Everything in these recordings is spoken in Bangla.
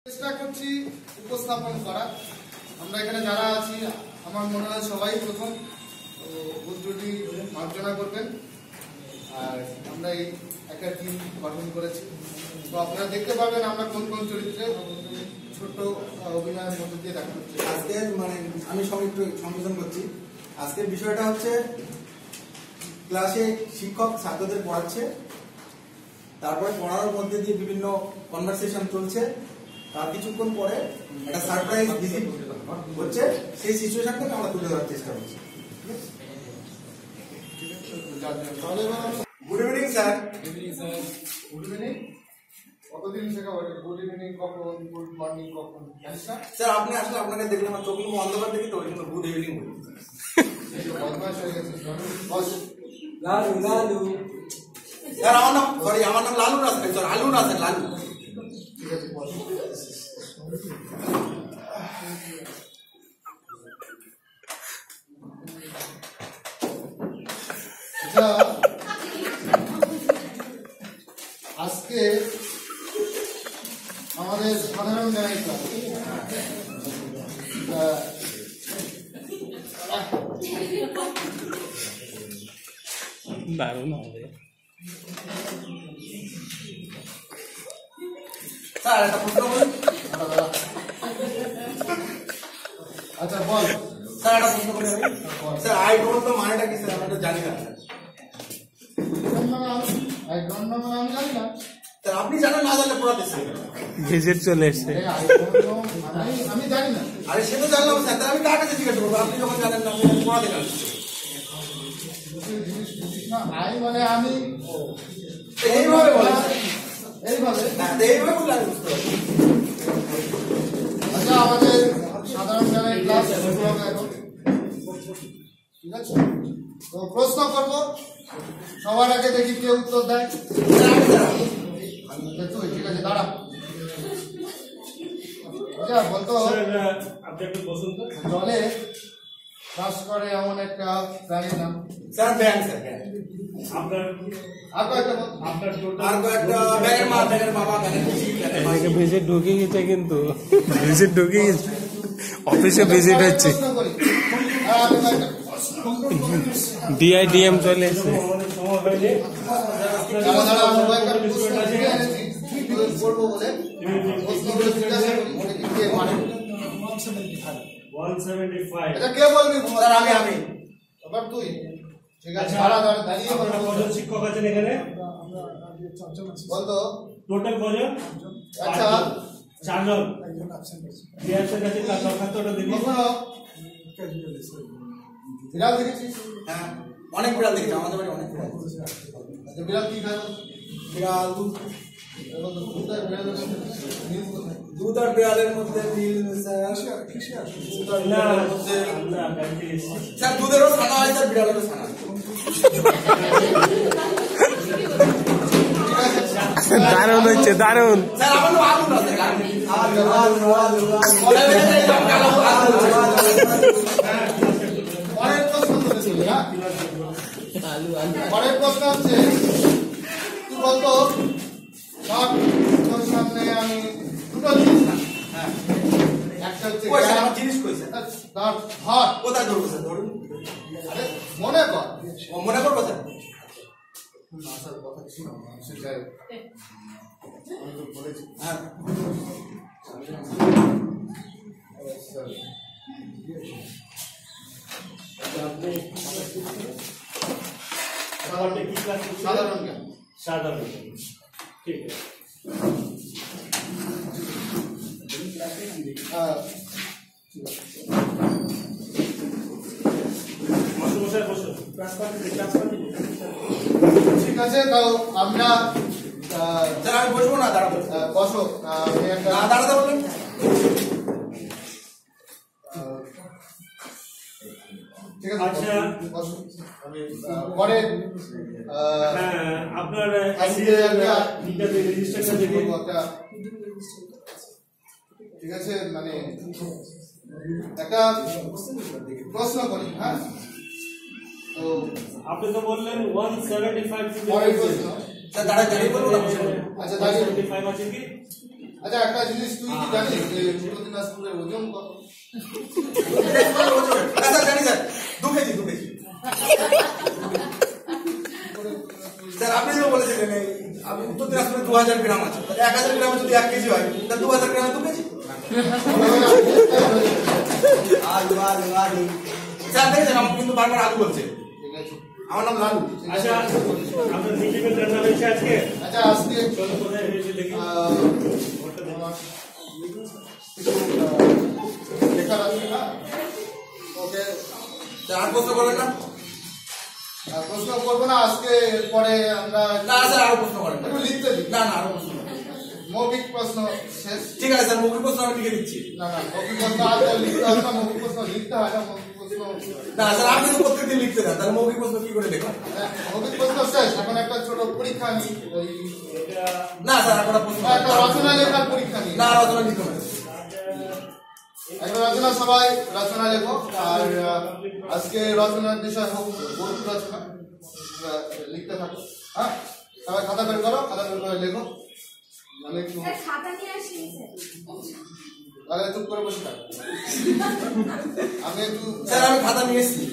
চেষ্টা করছি উপস্থাপন করা। আমরা এখানে যারা আছি আমার মনে হয় সবাই প্রথম, তো বুদ্ধটি মার্জনা করবেন। আর আমরা এই একটা টিম গঠন করেছি, তো আপনারা দেখতে পাবেন আমরা কোন কোন চরিত্রে ছোট্ট অভিনয়ের মধ্যে দিয়ে দেখা হচ্ছে। আজকের আমি সংযোজন করছি। আজকের বিষয়টা হচ্ছে ক্লাসে শিক্ষক ছাত্রদের পড়াচ্ছে, তারপরে পড়ানোর মধ্যে দিয়ে বিভিন্ন কনভারসেশন চলছে, তার কিছুক্ষণ পরে একটা সারপ্রাইজ ভিজিট হচ্ছে। সেই সিচুয়েশনটাকে আমরা তুলে ধরার চেষ্টা করছি। Good evening sir. Good evening. কতদিন থেকে গুড ইভিনিং কখন, গুড মর্নিং কখন জানিস না? স্যার আপনি আসলে আপনাকে দেখলে আমার চোখগুলো অন্ধকার দেখি, তো ওই জন্য গুড ইভিনিং বলি। বদমাশ হয়ে গেছে লালু লালু স্যার, আমার নাম লালু না স্যার, স্যার আলু না স্যার, লালু। ঠিক আছে, বস। আচ্ছা, আজকে আমাদের সাধারণ জ্ঞানের ক্লাস। দারুণ হবে স্যার একটা প্রশ্ন বলুন। আচ্ছা বল স্যার একটা প্রশ্ন বলি আমি। স্যার আই ডোন্ট নো মানেটা কি স্যার? আমরা তো জানি না। আমি জানি না। স্যার আপনি জানেন, না জানলে পড়াতে স্যার ভিজিট চলে এসছে। আমি জানি না। আরে সে তো জানলাম স্যার, তাহলে আমি কার কাছে জিজ্ঞাসা করবো? আপনি যখন জানেন না, আপনি পড়াতে গেলেন। আই মানে আমি এইভাবে বলেন এইভাবে। এইভাবে বললে আমি বুঝতে পারছি। আচ্ছা, আমাদের সাধারণ জ্ঞানের ক্লাস শুরু হবে এখন, ঠিক আছে? তো প্রশ্ন করবো, সবার আগে দেখি কে উত্তর দেয়। তুই ঠিক আছে, দাঁড়া। আচ্ছা বলতো, জলে চাষ করে এমন একটা প্রাণীর নাম। স্যার ব্যাং স্যার, আর কয়েকটা বল। আর কয়েকটা ব্যাগের মা, ব্যাগের বাবা, ব্যাগের পিসি, ব্যাগের মাসি। ভিজিট ঢুকে গেছে, কিন্তু ভিজিট ঢুকে গেছে, অফিসে ভিজিট হচ্ছে, প্রশ্ন করি। আর আমি কয়েকটা প্রশ্ন ডিআইডিএম চলে এসছে। দাঁড়া, আমি কয়েকটা প্রশ্ন লিখে এনেছি, ভিডিও করবো বলে। প্রশ্নগুলো জিজ্ঞাসা করি, দেখি কে পারে। 175 এটা কে বলবি? স্যার আমি এবার তুই। ঠিক আছে, আচ্ছা, দাঁড়িয়ে আপনারা কজন শিক্ষক আছেন এখানে? বলতো। টোটাল কজন? আচ্ছা, 4 জন। বিয়াসের কাছে ক্লাস দরখাস্তটা দিবি। কখনো বিড়াল দেখেছিস? হ্যাঁ, অনেক বিড়াল দেখেছি, আমাদের বাড়ি অনেক বিড়াল। আচ্ছা, বিড়াল কি খায়? বিড়াল দুধ। এবার তো কোথায় বিড়ালের মধ্যে মিল কোথায়? দুধ আর বিড়ালের মধ্যে মিল স্যার, দুধ আর না, বিড়ালের মধ্যে আমরা ব্যাংকে এসেছি। স্যার দুধেরও ছানা হয় স্যার, বিড়ালেরও ছানা হয়। দারুণ হচ্ছে, দারুণ। স্যার আমার নাম আলু না স্যার, আলু আলু আলু আলু। পরের প্রশ্ন করেছিল, হ্যাঁ? পরের প্রশ্ন হচ্ছে, তুই বলতো, ধর তোর সামনে আমি দুটো জিনিস না, হ্যাঁ, একটা হচ্ছে কই স্যার আমার জিনিস কই স্যার? ধর ধর, কোথায় ধরবো স্যার? ধরুন। আরে মনে কর। ও মনে করবো স্যার? আসার কথা ছিল মানুষের গায়ে। আমি তো বলেছি। হ্যাঁ, আপনি কি ক্লাস করছেন? সাধারণ জ্ঞান। সাধারণ। ঠিক আছে। মাস্টারমশাই বসুন। Class party. ঠিক আছে, তাও আমরা স্যার আমি বসবো না, দাঁড়াবো। বসো। আমি একটা না দাঁড়াতে বললেন। ঠিক আছে, আচ্ছা। বসো। আমি পরে হ্যাঁ, আপনার আজকে রেজিস্ট্রেশন দিবি। ঠিক আছে, মানে একটা প্রশ্ন করি, হ্যাঁ? তো আপনি তো বললেন 175 পরের প্রশ্ন। স্যার দাঁড়ায় বলবো না? আচ্ছা, দাঁড়িয়ে 175 আছে কি? আচ্ছা একটা জিনিস তুই কি জানিস যে উত্তর দিনাজপুরের ওজন কত? স্যার জানি স্যার 2 কেজি 2 কেজি স্যার আপনি যে বলেছিলেন আমি উত্তর দিনাজপুরে 2000 গ্রাম আছে 1000 গ্রামে যদি 1 কেজি হয় তাহলে 2000 গ্রামে 2 কেজি আলু আলু আলু স্যার দেখেছেন আমি কিন্তু বারবার আলু বলছে ঠিক আছে আমার নাম লালু আচ্ছা আপনার মিটিংয়ের রান্না হয়েছে আজকে আচ্ছা আজকে চলো কোথায় হয়েছে দেখি লেখার আছে না ওকে স্যার আর প্রশ্ন করবেন না প্রশ্ন করবো না আজকে পরে আমরা না স্যার আরো প্রশ্ন করেন একটু লিখতে দিই না না আরো প্রশ্ন করেন। মৌখিক প্রশ্ন শেষ ঠিক আছে স্যার মৌখিক প্রশ্ন আমি লিখে দিচ্ছি না না মৌখিক প্রশ্ন আজ লিখতে হবে না মৌখিক প্রশ্ন লিখতে হয় না মৌখিক প্রশ্ন না স্যার আপনি তো প্রত্যেকদিন লিখতে দেন তাহলে মৌখিক প্রশ্ন কি করে লেখা মৌখিক প্রশ্ন শেষ এখন একটা ছোট পরীক্ষা নিই ওই না স্যার একটা প্রশ্ন একটা রচনা লেখার পরীক্ষা নিই না রচনা লিখতে হবে একটা রচনা সবাই রচনা লেখো আর আজকে রচনার বিষয় হোক গল্প রচনা লিখতে থাকো হ্যাঁ সবাই খাতা বের করো খাতা বের করে লেখো আমি একটু খাতা নিয়ে আসি তাহলে চুপ করে বসে থাকো আমি একটু স্যার আমি খাতা নিয়ে এসেছি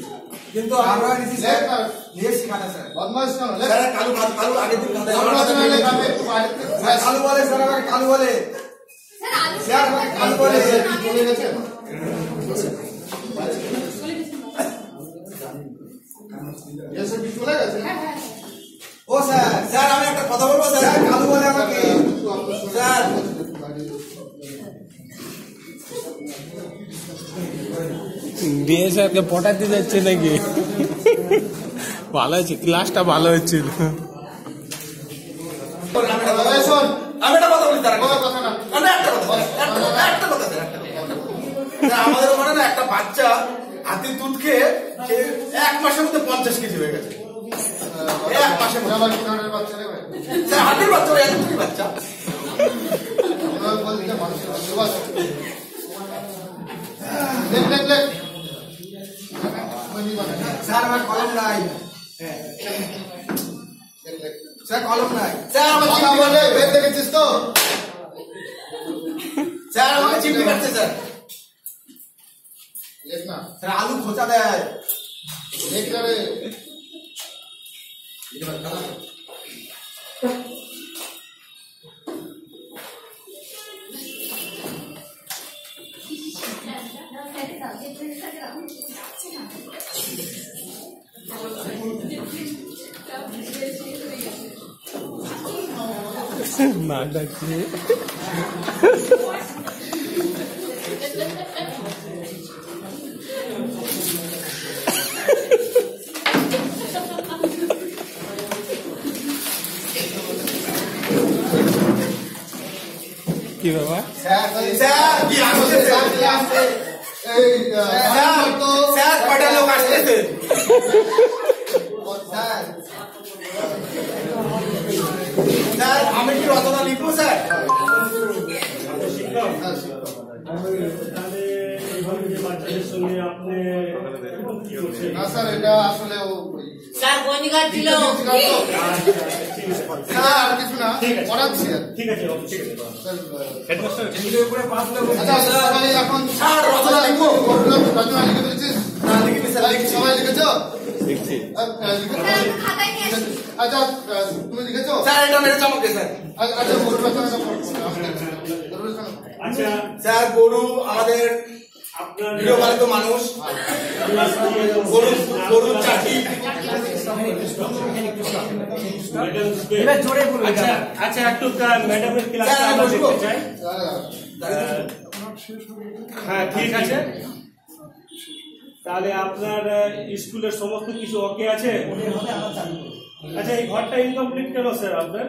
কিন্তু আমরা নিয়েছি লেখ না নিয়ে এসেছি খাতা স্যার বদমাইশ কেন লেখ স্যার কালু কালু আগের দিন খাতা আমার রচনা খাতা লেখ আমি একটু বাইরে থেকে স্যার কালু বলে স্যার আমাকে কালু বলে স্যার আমাকে কালু বলে চলে গেছে এসে কি চলে গেছে ও স্যার স্যার আমি একটা কথা বলবো স্যার কালু বলে আমাকে স্যার দিয়ে স্যারকে পটাতে যাচ্ছে নাকি ভালো হয়েছে ক্লাসটা ভালো হচ্ছিল শোন আমি একটা কথা বলি তার কোনো কথা না আমি একটা কথা একটা কথা স্যার একটা কথা স্যার, আমাদের ওখানে না একটা বাচ্চা হাতির দুধ খেয়ে সে 1 মাসের মধ্যে 50 কেজি হয়ে গেছে 1 মাসের মধ্যে আমার কিনারের বাচ্চা রে ভাই স্যার হাতির বাচ্চা ওই এতটুকুই বাচ্চা আমরা বলতে মানুষের আশীর্বাদ লেখ লেখ লেখ স্যার আমার কলম নাই লেখ লেখ স্যার কলম নাই স্যার আমার কথা চিমটি বলে কাটছে বের দেখেছিস তো স্যার আমাকে চিমটি কাটছে স্যার লেখ না স্যার আলু খোঁচা দেয় লেখ না রে না ডাকছে কি বাবা স্যার কি আসছে স্যার এই স্যার তো স্যার কটা লোক আসতেছে স্যার স্যার আমি কি রচনা লিখবো স্যার শিক্ষক তাহলে এইভাবে যে বাচ্চাদের সঙ্গে আপনি কি করছেন না স্যার এটা আসলে ও স্যার বনিকা ছিল স্যার আর কিছু না পড়াচ্ছি আর ঠিক আছে ওকে, ঠিক আছে স্যার এর উপরে 5 লোক আচ্ছা সবাই এখন স্যার, রচনা লিখবো। রচনা লিখে ফেলেছিস না লিখিনি স্যার লিখছি সবাই লিখেছো দেখছি খাতায় নিয়ে আসি আচ্ছা তুমি লিখেছো স্যার এটা মেরেছে আমাকে স্যার আচ্ছা গরুর রচনাটা পড়ো গরুর রচনা আচ্ছা স্যার গরু আমাদের আপনার গৃহপালিত মানুষ গরু গরু চাষি আচ্ছা আচ্ছা একটু ম্যাডামের ক্লাস স্যার, আমি বসবো? দেখতে চাই হ্যাঁ ঠিক আছে তাহলে আপনার স্কুলের সমস্ত কিছু ওকে আছে আচ্ছা এই ঘরটা ইনকমপ্লিট কেন স্যার আপনার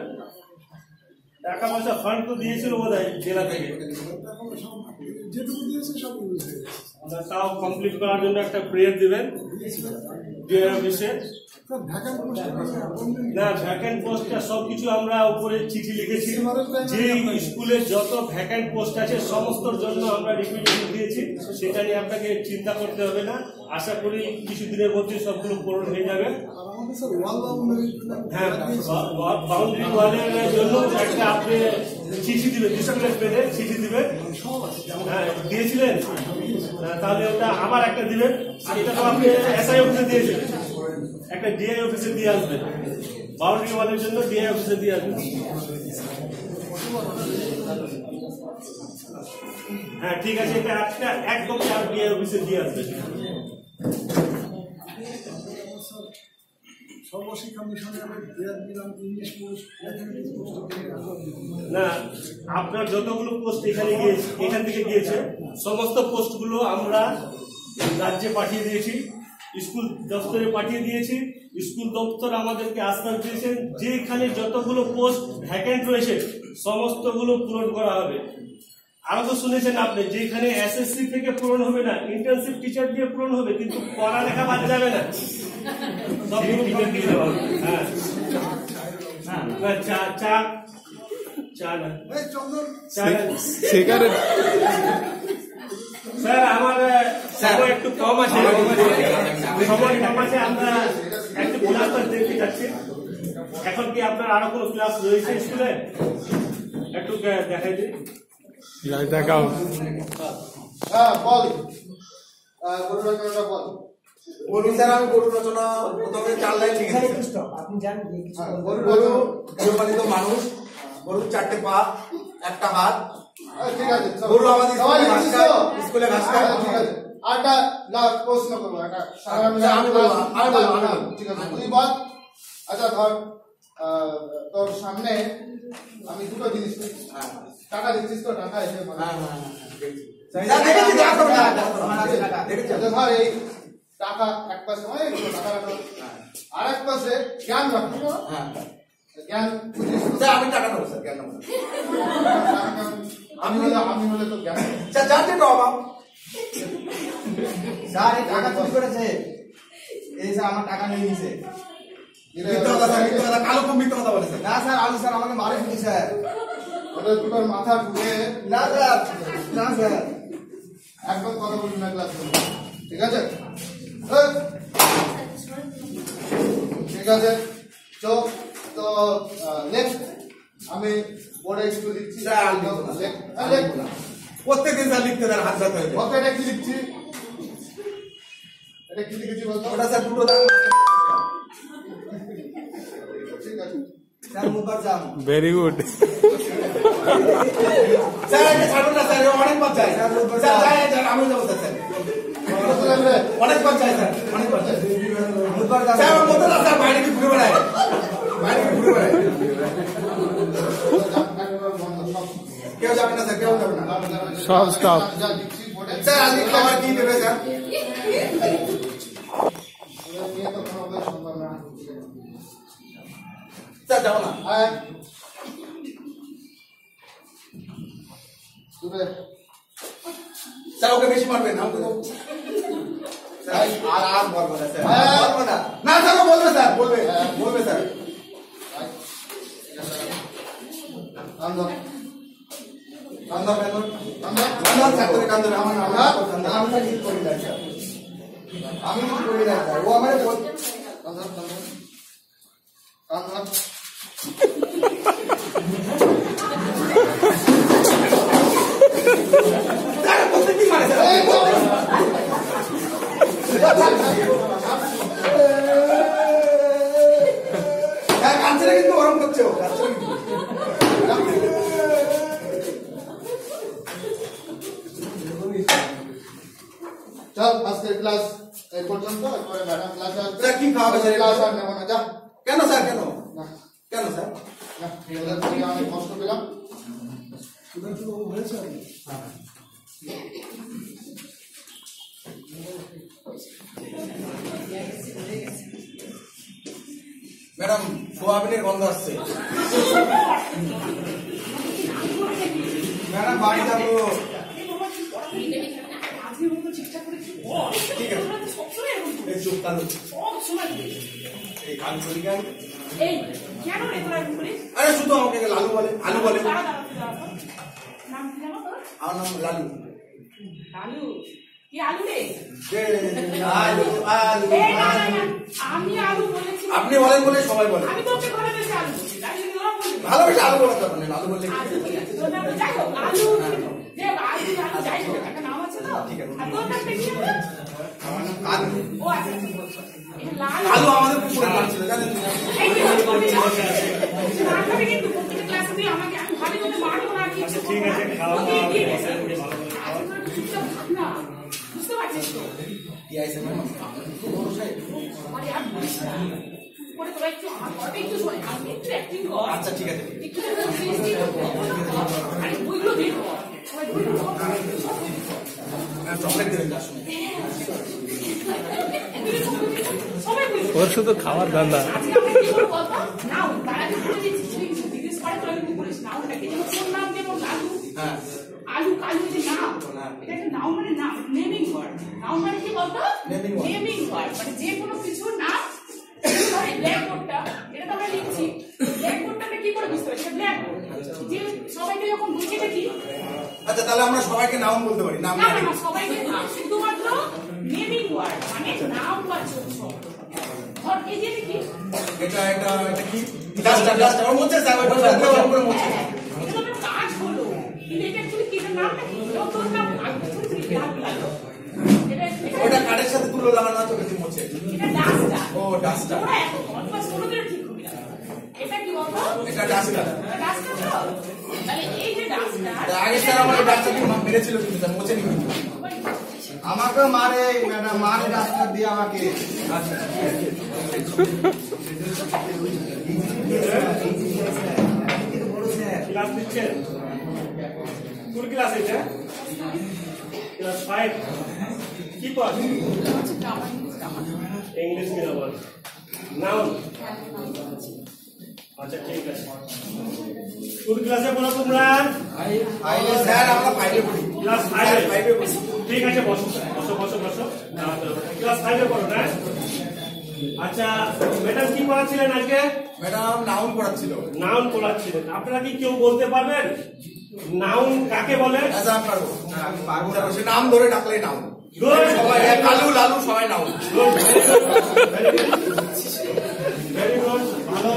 টাকা পয়সা ফান্ড তো দিয়েছিল বোধ হয় জেলা থেকে তাও কমপ্লিট করার জন্য একটা প্রেয়ার দিবেন অফিসে না ভ্যাকেন্ট পোস্টটা সবকিছু আমরা উপরে চিঠি লিখেছি যে স্কুলে যত ভ্যাকেন্ট পোস্ট আছে সমস্তর জন্য আমরা রিকুইজিশন দিয়েছি সেটা নিয়ে আপনাকে চিন্তা করতে হবে না আশা করি কিছুদিনের মধ্যে সবগুলো পূরণ হয়ে যাবে হ্যাঁ বাউন্ডারি ওয়ালের জন্য একটা আপনি চিঠি দিবেন, স্কুলের পেনে চিঠি দিবেন। হ্যাঁ, দিয়েছিলেন? তাহলে ওটা আবার একটা দিবেন। এটা তো আপনি এসআই অফিসে দিয়েছিলেন, একটা ডিআই অফিসে দিয়ে আসবেন। বাউন্ডারি ওয়ালের জন্য ডিআই অফিসে দিয়ে আসবেন। হ্যাঁ ঠিক আছে, এটা একটা একদম ডিআই অফিসে দিয়ে আসবেন। সর্বশিক্ষা মিশনে ইংলিশ পোস্ট, না, আপনার যতগুলো পোস্ট এখান থেকে গিয়েছে সমস্ত পোস্টগুলো আমরা রাজ্যে পাঠিয়ে দিয়েছি, স্কুল দপ্তরে পাঠিয়ে দিয়েছি। স্কুল দপ্তর আমাদেরকে আশ্বাস দিয়েছেন যেখানে যতগুলো পোস্ট ভ্যাকেন্ট রয়েছে সমস্তগুলো পূরণ করা হবে। আরো তো শুনেছেন আপনি, যেখানে এসএসসি থেকে পূরণ হবে না, ইন্টার্নশিপ টিচার দিয়ে পূরণ হবে, কিন্তু পড়ালেখা বাদ যাবে না, সবগুলো পূরণ দিয়ে দেওয়া হবে। হ্যাঁ, স্যার আমার সময় একটু কম আছে, আমরা একটু ক্লাস দেখতে যাচ্ছি। এখন কি আপনার আরো কোনো ক্লাস রয়েছে স্কুলে? একটু দেখাই দিন। দেখাও। হ্যাঁ বল, গরু রচনাটা বল। বলুন স্যার, আমি গরু রচনা প্রথমে 4 লাইন লিখেছি। আপনি জানেন গরু গৃহপালিত মানুষ, গরুর 4টে পা, 1টা হাত। ঠিক আছে, গরু আমাদের স্কুলে ঘাস খায়। ঠিক আছে, আরেকটা প্রশ্ন করবো, একটা আমি বলবো। ঠিক আছে তুই বল। আচ্ছা ধর, তোর সামনে আমি দুটো জিনিস টাকা দিচ্ছিস, তো টাকা এসে ধর এই টাকা এক পাশে টাকা রাখো, আর এক পাশে জ্ঞান রাখো। জ্ঞান আমি টাকা নেবো স্যার, জ্ঞান নেবো। আমি হলে তো জ্ঞান জানতে তো অভাব স্যার, এই টাকা চুরি করেছে, এই স্যার আমার টাকা নিয়ে নিয়েছে। কালো খুব মিথ্যা কথা বলেছে। না স্যার, আলু স্যার আমাকে মারে ফেলি স্যার। ওটা দুটোর মাথা ঢুকে না স্যার, না স্যার, একদম কথা বলবি না ক্লাস, ঠিক আছে? ঠিক আছে, তো নেক্সট আমি বোর্ডে একটু লিখছি। প্রত্যেকদিন স্যার লিখতে দেন, হাত হাত হয়ে যায়। এটা কি লিখছি? এটা কি লিখেছি বলতো? ওটা স্যার দুটো দাম। ঠিক আছে স্যার মুখবার যান। Very good. স্যার এটা ছাড়ুন না স্যার, অনেক বার যায় স্যার। স্যার আমি যাবো স্যার, অনেক বার যায় স্যার, অনেক বার যায়। মুখবার যান স্যার আমার মতো না স্যার, বাইরে কি ঘুরে বেড়ায়, বাইরে কি ঘুরে বেড়ায়। কেউ যাবে না স্যার, কেউ যাবে না। সব স্টপ। লিখছি বোর্ডে। স্যার আজকে খাবার কি দেবে স্যার? নিয়ে তো কোনো সম্ভব না। স্যার যাবো না। স্যার ওকে বেশি মারবেন, আমাকে তো আর বলবো না স্যার, বলবো না। না স্যার ও বলবে স্যার, বলবে বলবে স্যার। আন্দোলন কান্দর কান্দর আন্দোলন কান্দর স্যার, তোরে কান্দর আমার নাম আমি তো কিছু করি না স্যার, আমি কিছু করি না স্যার, ও আমারে বল। আন্দোলন স্যার বলতে কি মানে স্যার? হ্যাঁ কাঁদছে না, কিন্তু গরম করছে ও, কাঁদছে না কিন্তু। চল আজকের ক্লাস এই পর্যন্ত। এরপরে ম্যাডাম ক্লাস আসবে। স্যার কি খাওয়াবে স্যার? ক্লাস আর নেব না, যা। কেন স্যার, কেন না কেন স্যার? না, এদের থেকে অনেক কষ্ট পেলাম। ম্যাডাম সোয়াবিনের গন্ধ আসছে। ম্যাডাম বাড়ি যাবো। ঠিক আছে, এই চুপ কালু, এই কালু চলি গাই। আরে শুধু আমাকে লালু বলে, আলু বলে। আমার নাম লালু। আলু কি আলু রে? আলু আলু আমি আলু বলেছি, আপনি বলেন বলে সবাই বলে। আমি তো ওকে ঘরে বসে আলু বলছি, তাই জন্য ওরা বলবে ভালোবেসে আলু বলা যাবে না, আলু বললে তোর নাম যাই হোক, আলু যে আলু আলু যাই হোক, একটা নাম আছে তো। আর তোর নামটা কি হবে? আলু। ও আচ্ছা, এই লাল আলু আমাদের পুকুরে নাম ছিল, জানেন? এই যে মারবে কিন্তু প্রত্যেক ক্লাসে দিয়ে আমাকে আমি ভাবি বলে মারবো না কি আচ্ছা ঠিক আছে, খাওয়া দাওয়া করে ভালো করে খাও। না বুঝতে পারছিস তো? কি আইছে ম্যাম? বড় সাহেব। আরে আর বলিস না। পরে তোরা একটু আমার কথা একটু শোন, আমি একটু অ্যাক্টিং কর। আচ্ছা ঠিক আছে। একটু সৃষ্টি করবো। আরে বইগুলো বের কর। সবাই বইগুলো কর। চকলেট দেবেন তার সঙ্গে। সবাই বইগুলো। ওর শুধু খাওয়ার ধান্দা। আজকে আমরা কি করবো বলতো? নাও, তারা কি করে দিচ্ছি? তুই কিছু জিজ্ঞেস করে তো আমি কি করিস? নাওটাকে যেমন তোর নাম যেমন লালু। হ্যাঁ। আলু কালু যে নাম, এটা একটা নাম মানে নাম, নেমিং ওয়ার্ড। নাম মানে কি বলতো? Naming word. নেমিং ওয়ার্ড মানে যে কোনো কিছুর নাম। ধর ব্ল্যাকবোর্ডটা, এটা তো আমরা লিখছি। ব্ল্যাকবোর্ডটা আমরা কি করে বুঝতে পারি? এটা ব্ল্যাকবোর্ড। যে সবাইকে যখন বুঝে দেখি, আচ্ছা তাহলে আমরা সবাইকে নাম বলতে পারি, নাম না না না, সবাইকে না, শুধুমাত্র নেমিং ওয়ার্ড মানে নামবাচক শব্দ। ধর এই যে কি? এটা কি? Duster, duster. ওর মধ্যে স্যার ওটা উপরে মধ্যে। হ্যাঁ, এটা তো একটা কাজ হলো। কিন্তু এটা অ্যাকচুয়ালি কি, এটার নামটা কি? এটাও তোর নাম, আমি তো শুনছি লাগলো। ওটা কাঠের সাথে তুলো লাগানো আছে, ওটা দিয়ে মোছে। এটা ডাস্টার। ও ডাস্টার। ওরা এত অভ্যাস কোনোদিনও ঠিক হবে না। এটা কি বলতো? এটা ডাস্টার। এটা ডাস্টার তো? তাহলে এই যে ডাস্টার, আগে স্যার আমাকে ডাস্টার দিয়ে মেরেছিল কিন্তু স্যার মোছে নি কিন্তু। আমাকে মারে ম্যাডাম, মারে ডাক্তার দিয়ে আমাকে। ক্লাস দিচ্ছেন? কোন ক্লাস এটা? ক্লাস 5। কি পড়? English medium. নাউন। আচ্ছা ঠিক আছে। কোন ক্লাসে পড়ো তোমরা? আইলে স্যার আমরা ফাইলে পড়ি। ক্লাস 5 এ পড়ি। ঠিক আছে, বসো বসো বসো বসো। ক্লাস 5 এ পড়ো না? আচ্ছা ম্যাডাম কি পড়াচ্ছিলেন আজকে? ম্যাডাম নাউন পড়াচ্ছিল। নাউন পড়াচ্ছিলেন। আপনারা কি কেউ বলতে পারবেন নাউন কাকে বলে? আচ্ছা আমি পারবো। আমি পারবো না, সে নাম ধরে ডাকলেই নাউন। Good. সবাই কালু লালু সবাই নাউন। ভেরি গুড, ভালো।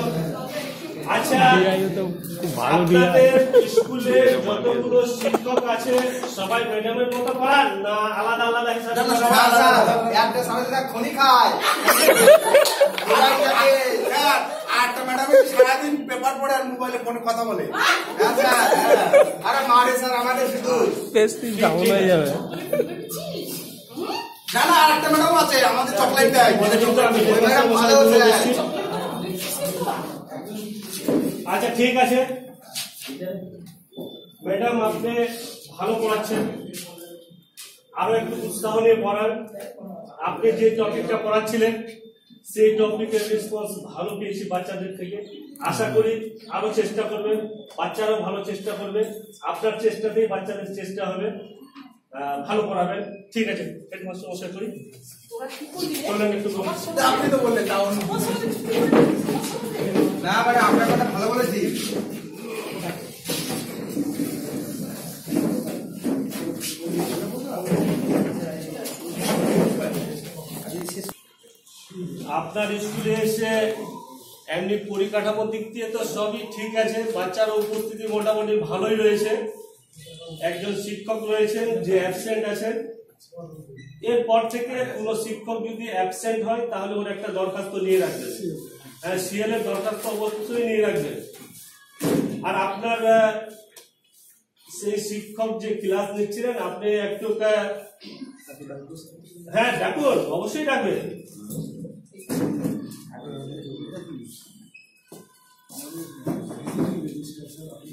আচ্ছা তো খুব ভালো দিয়া। আপনাদের স্কুলে যতগুলো শিক্ষক আছে সবাই ম্যাডামের মতো পড়ান না আলাদা আলাদা হিসাবে? না, সবাই আলাদা আলাদা। একটা সামনে খনি খায়। স্যার আরেকটা ম্যাডাম সারাদিন পেপার পড়ে আর মোবাইলে ফোনে কথা বলে। আচ্ছা, আরে মারে স্যার আমাদের শুধু। পেস্টি ডাউন হয়ে যাবে। না না আরেকটা ম্যাডাম আছে আমাদের চকলেট দেয়, বলে কিন্তু আমি ওই ম্যাডাম ভালো স্যার। আচ্ছা ঠিক আছে ম্যাডাম, আপনি ভালো পড়াচ্ছেন, আরো একটু উৎসাহ নিয়ে পড়ান। আপনি যে টপিকটা পড়াচ্ছিলেন সেই টপিকের রেসপন্স ভালো পেয়েছি বাচ্চাদের থেকে। আশা করি আরো চেষ্টা করবেন, বাচ্চারাও ভালো চেষ্টা করবে। আপনার চেষ্টাতেই বাচ্চাদের চেষ্টা হবে, ভালো পড়াবেন। ঠিক আছে, হেডমাস্টার মশাই করি তোরা কি করবি রে? বললেন একটু বলুন। আপনি তো বললেন নাউন। না ম্যাডাম, আপনার কথা ভালো বলেছি। আপনার স্কুলে এসে এমনি পরিকাঠামোর দিক দিয়ে তো সবই ঠিক আছে, বাচ্চার উপস্থিতি মোটামুটি ভালোই রয়েছে। একজন শিক্ষক রয়েছেন যে অ্যাবসেন্ট আছেন। এরপর থেকে কোনো শিক্ষক যদি অ্যাবসেন্ট হয় তাহলে ওর একটা দরখাস্ত নিয়ে রাখবেন। হ্যাঁ, সিএল এর দরখাস্ত অবশ্যই নিয়ে রাখবেন। আর আপনার সেই শিক্ষক যে ক্লাস নিচ্ছিলেন আপনি একটু হ্যাঁ ডাকুন, অবশ্যই ডাকবেন।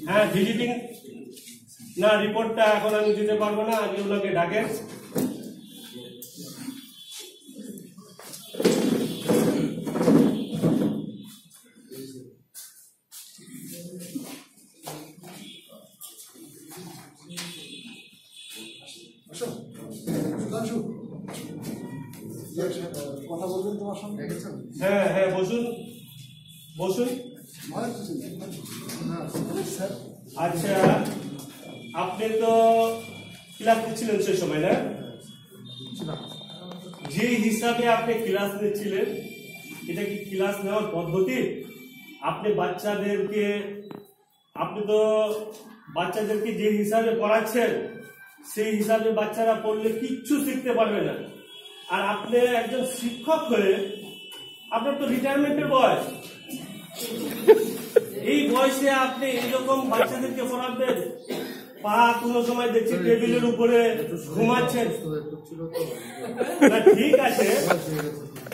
হ্যাঁ ভিজিটিং না, রিপোর্টটা এখন আমি দিতে পারবো না, আগে ওনাকে ডাকেন। কথা বলবেন তোমার সঙ্গে? হ্যাঁ হ্যাঁ বসুন বসুন। আচ্ছা আপনি তো ক্লাস নিচ্ছিলেন সেই সময় না? যে হিসাবে আপনি ক্লাস নিচ্ছিলেন এটা কি ক্লাস নেওয়ার পদ্ধতি? আপনি বাচ্চাদেরকে আপনি তো বাচ্চাদেরকে যে হিসাবে পড়াচ্ছেন সেই হিসাবে বাচ্চারা পড়লে কিচ্ছু শিখতে পারবে না। আর আপনি একজন শিক্ষক হয়ে আপনার তো রিটায়ারমেন্টের বয়স, এই বয়সে আপনি এইরকম বাচ্চাদেরকে পড়াবেন? পা কোনো সময় দেখছি টেবিলের উপরে ঘুমাচ্ছেন। না ঠিক আছে,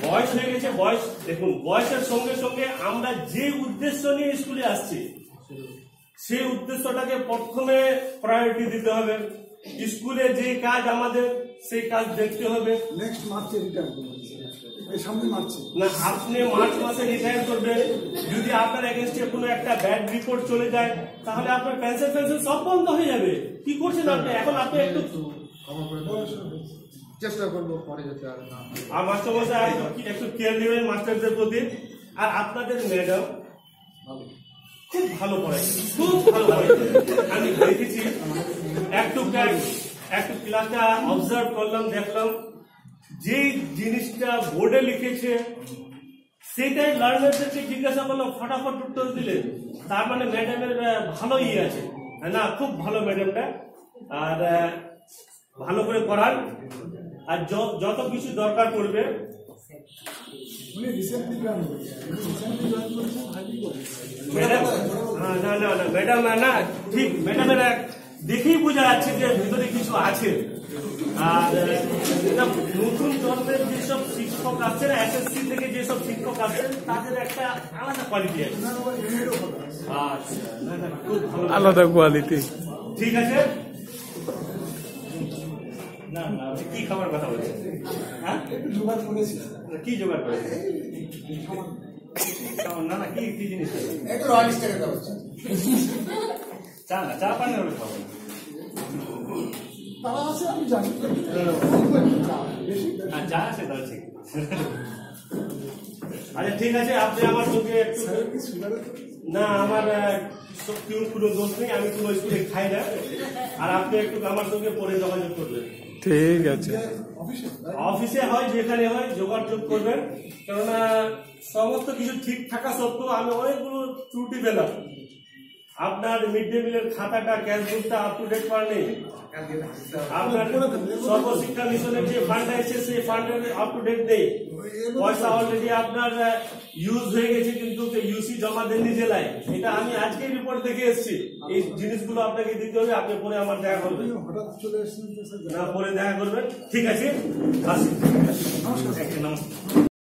বয়স হয়ে গেছে, বয়স দেখুন, বয়সের সঙ্গে সঙ্গে আমরা যে উদ্দেশ্য নিয়ে স্কুলে আসছি সেই উদ্দেশ্যটাকে প্রথমে প্রায়োরিটি দিতে হবে। স্কুলে যে কাজ আমাদের সেই কাজ দেখতে হবে। নেক্সট মার্চে রিটায়ার করবো, এই সামনে মার্চে না, আপনি মার্চ মাসে রিটায়ার করবেন, যদি আপনার এগেনস্টে কোনো একটা ব্যাড রিপোর্ট চলে যায় তাহলে আপনার পেনশন সব বন্ধ হয়ে যাবে। কি করছেন আপনি এখন? আপনি একটু চেষ্টা করবো পরে যেতে আর মাস্টারমশাই একটু কেয়ার নেবেন মাস্টারদের প্রতি। আর আপনাদের ম্যাডাম খুব ভালো পড়ায়, খুব ভালো পড়ায়, আমি দেখেছি। একটু ক্লাসটা অবজার্ভ করলাম, দেখলাম যে জিনিসটা বোর্ডে লিখেছে সেটাই লার্নারদেরকে জিজ্ঞাসা করলাম, ফটাফট উত্তর দিলেন। তার মানে ম্যাডামের ভালো আছে না, খুব ভালো ম্যাডামটা। আর ভালো করে পড়ান, আর যত কিছু দরকার পড়বে। উনি রিসেন্টলি জয়েন করেছেন, হাইলি করে ম্যাডাম না না না ম্যাডাম না, ঠিক ম্যাডামের দেখেই বোঝা যাচ্ছে যে ভিতরে কিছু আছে। আর নতুন জন্মের যেসব শিক্ষক আসছেন, এসএসসি থেকে যেসব শিক্ষক আসছেন তাদের একটা আলাদা কোয়ালিটি আছে। আচ্ছা, না না খুব ভালো, আলাদা কোয়ালিটি। ঠিক আছে। না না কি খাবার কথা বলছেন? হ্যাঁ একটু জোগাড় করেছি। কি জোগাড় করেছে? না না কি কি জিনিস? একটু রয়্যাল স্টারে দেওয়া হচ্ছে। চা না, চা পানি হবে খাবো। তারা আছে আমি জানি, হ্যাঁ চা আছে তাহলে ঠিক। আচ্ছা ঠিক আছে, আপনি আমার সঙ্গে একটু না, আমার কোনো দোষ নেই, আমি কোনো স্কুলে খাই না। আর আপনি একটু আমার সঙ্গে পরে যোগাযোগ করবেন। ঠিক আছে, অফিসে হয় যেখানে হয় যোগাযোগ করবেন, কেননা সমস্ত কিছু ঠিক থাকা সত্ত্বেও আমি অনেকগুলো ত্রুটি পেলাম। আপনার মিড ডে মিলের খাতাটা, ক্যাশবুকটা আপ টু ডেট করা নেই। আপনার সর্বশিক্ষা মিশনের যে ফান্ড আছে সেই ফান্ডের আপ টু ডেট নেই। পয়সা অলরেডি আপনার ইউজ হয়ে গেছে কিন্তু ইউসি জমা দেননি জেলায়। এটা আমি আজকেই রিপোর্ট দেখে এসেছি। এই জিনিসগুলো আপনাকে দিতে হবে, আপনি পরে আমার দেখা করবেন। হঠাৎ চলে এসেছেন, না পরে দেখা করবেন, ঠিক আছে, আসি। নমস্কার।